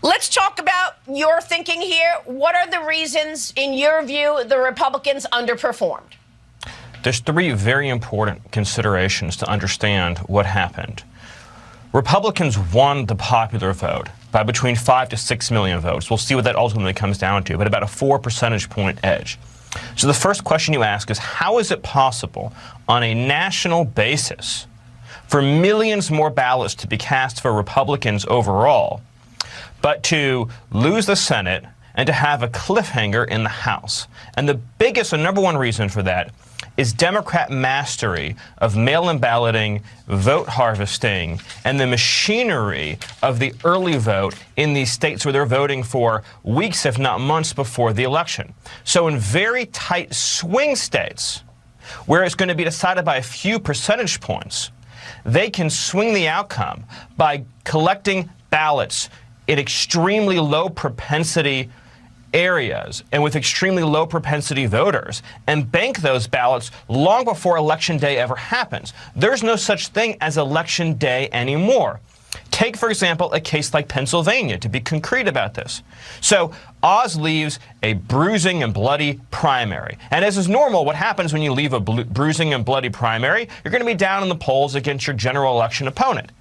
Let's talk about your thinking here. What are the reasons, in your view, the Republicans underperformed? There's three very important considerations to understand what happened. Republicans won the popular vote by between 5 to 6 million votes. We'll see what that ultimately comes down to, but about a 4 percentage point edge. So the first question you ask is, how is it possible on a national basis for millions more ballots to be cast for Republicans overall, but to lose the Senate and to have a cliffhanger in the House? And the biggest and number one reason for that is Democrat mastery of mail-in balloting, vote harvesting, and the machinery of the early vote in these states where they're voting for weeks, if not months, before the election. So in very tight swing states, where it's going to be decided by a few percentage points, they can swing the outcome by collecting ballots in extremely low propensity areas and with extremely low propensity voters and bank those ballots long before Election Day ever happens. There's no such thing as Election Day anymore. Take, for example, a case like Pennsylvania, to be concrete about this. So Oz leaves a bruising and bloody primary. And as is normal, what happens when you leave a bruising and bloody primary? You're going to be down in the polls against your general election opponent.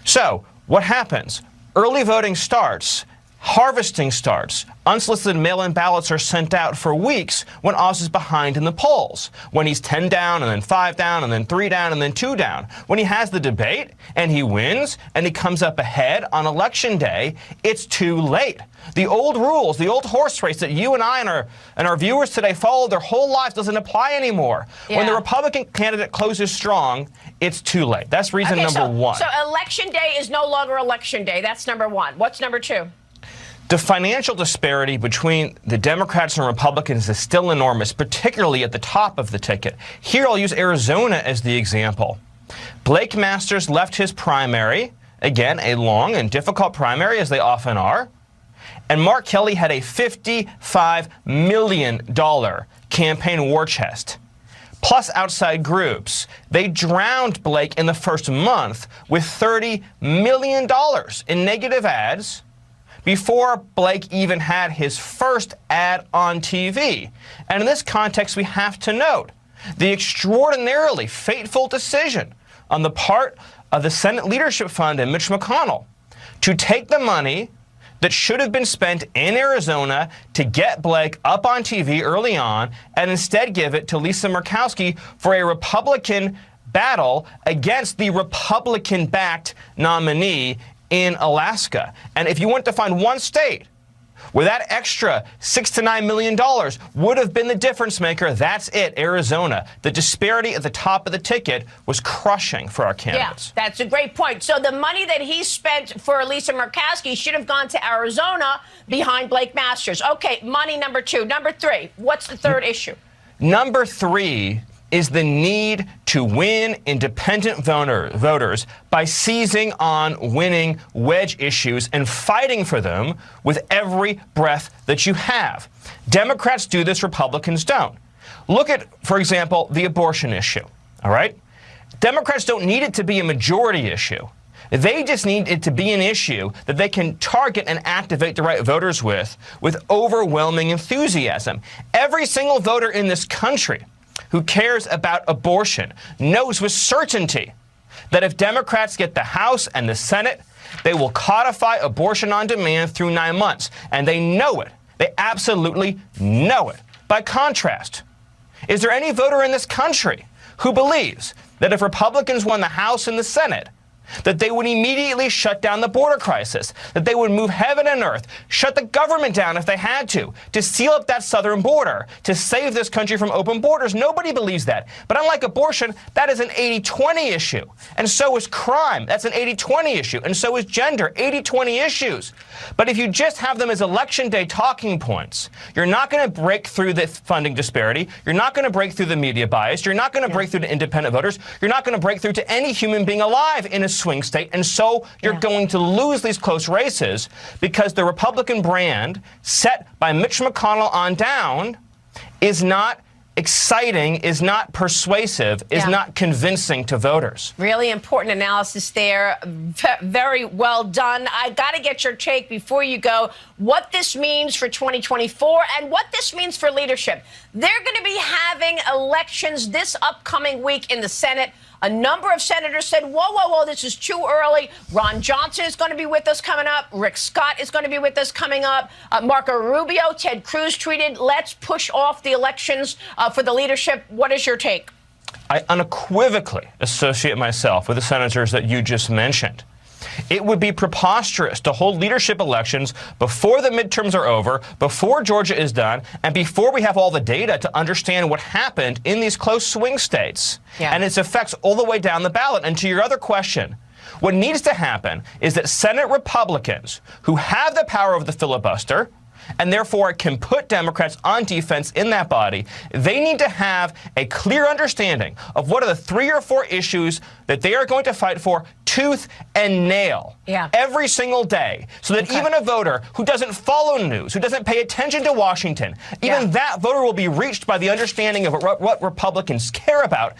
So what happens? Early voting starts. Harvesting starts. Unsolicited mail-in ballots are sent out for weeks when Oz is behind in the polls. When he's 10 down and then 5 down and then 3 down and then 2 down. When he has the debate and he wins and he comes up ahead on Election Day, it's too late. The old rules, the old horse race that you and I and our viewers today followed their whole lives doesn't apply anymore. Yeah. When the Republican candidate closes strong, it's too late. That's reason number one. So Election Day is no longer Election Day. That's number one. What's number two? The financial disparity between the Democrats and Republicans is still enormous, particularly at the top of the ticket. Here, I'll use Arizona as the example. Blake Masters left his primary, again, a long and difficult primary, as they often are, and Mark Kelly had a $55 million campaign war chest, plus outside groups. They drowned Blake in the first month with $30 million in negative ads, before Blake even had his first ad on TV. And in this context, we have to note the extraordinarily fateful decision on the part of the Senate Leadership Fund and Mitch McConnell to take the money that should have been spent in Arizona to get Blake up on TV early on and instead give it to Lisa Murkowski for a Republican battle against the Republican-backed nominee in Alaska. And if you want to find one state where that extra $6 to $9 million would have been the difference maker, that's it, Arizona. The disparity at the top of the ticket was crushing for our candidates. Yeah, that's a great point. So the money that he spent for Lisa Murkowski should have gone to Arizona behind Blake Masters. Okay, money number two. Number three, what's the third issue? Number three is the need to win independent voters by seizing on winning wedge issues and fighting for them with every breath that you have. Democrats do this, Republicans don't. Look at, for example, the abortion issue, all right? Democrats don't need it to be a majority issue. They just need it to be an issue that they can target and activate the right voters with overwhelming enthusiasm. Every single voter in this country who cares about abortion knows with certainty that if Democrats get the House and the Senate, they will codify abortion on demand through 9 months. And they know it. They absolutely know it. By contrast, is there any voter in this country who believes that if Republicans won the House and the Senate, that they would immediately shut down the border crisis, that they would move heaven and earth, shut the government down if they had to seal up that southern border, to save this country from open borders? Nobody believes that. But unlike abortion, that is an 80-20 issue. And so is crime. That's an 80-20 issue. And so is gender. 80-20 issues. But if you just have them as Election Day talking points, you're not going to break through the funding disparity. You're not going to break through the media bias. You're not going to break through to independent voters. You're not going to break through to any human being alive in a swing state, and so you're going to lose these close races because the Republican brand set by Mitch McConnell on down is not exciting, is not persuasive, is not convincing to voters. Really important analysis there. Very well done. I got to get your take before you go, what this means for 2024 and what this means for leadership. They're going to be having elections this upcoming week in the Senate. A number of senators said, whoa, this is too early. Ron Johnson is going to be with us coming up. Rick Scott is going to be with us coming up. Marco Rubio, Ted Cruz tweeted, let's push off the elections for the leadership. What is your take? I unequivocally associate myself with the senators that you just mentioned. It would be preposterous to hold leadership elections before the midterms are over, before Georgia is done, and before we have all the data to understand what happened in these close swing states and its effects all the way down the ballot. And to your other question, what needs to happen is that Senate Republicans who have the power of the filibuster and therefore can put Democrats on defense in that body, they need to have a clear understanding of what are the 3 or 4 issues that they are going to fight for tooth and nail every single day, so that even a voter who doesn't follow news, who doesn't pay attention to Washington, even that voter will be reached by the understanding of what Republicans care about.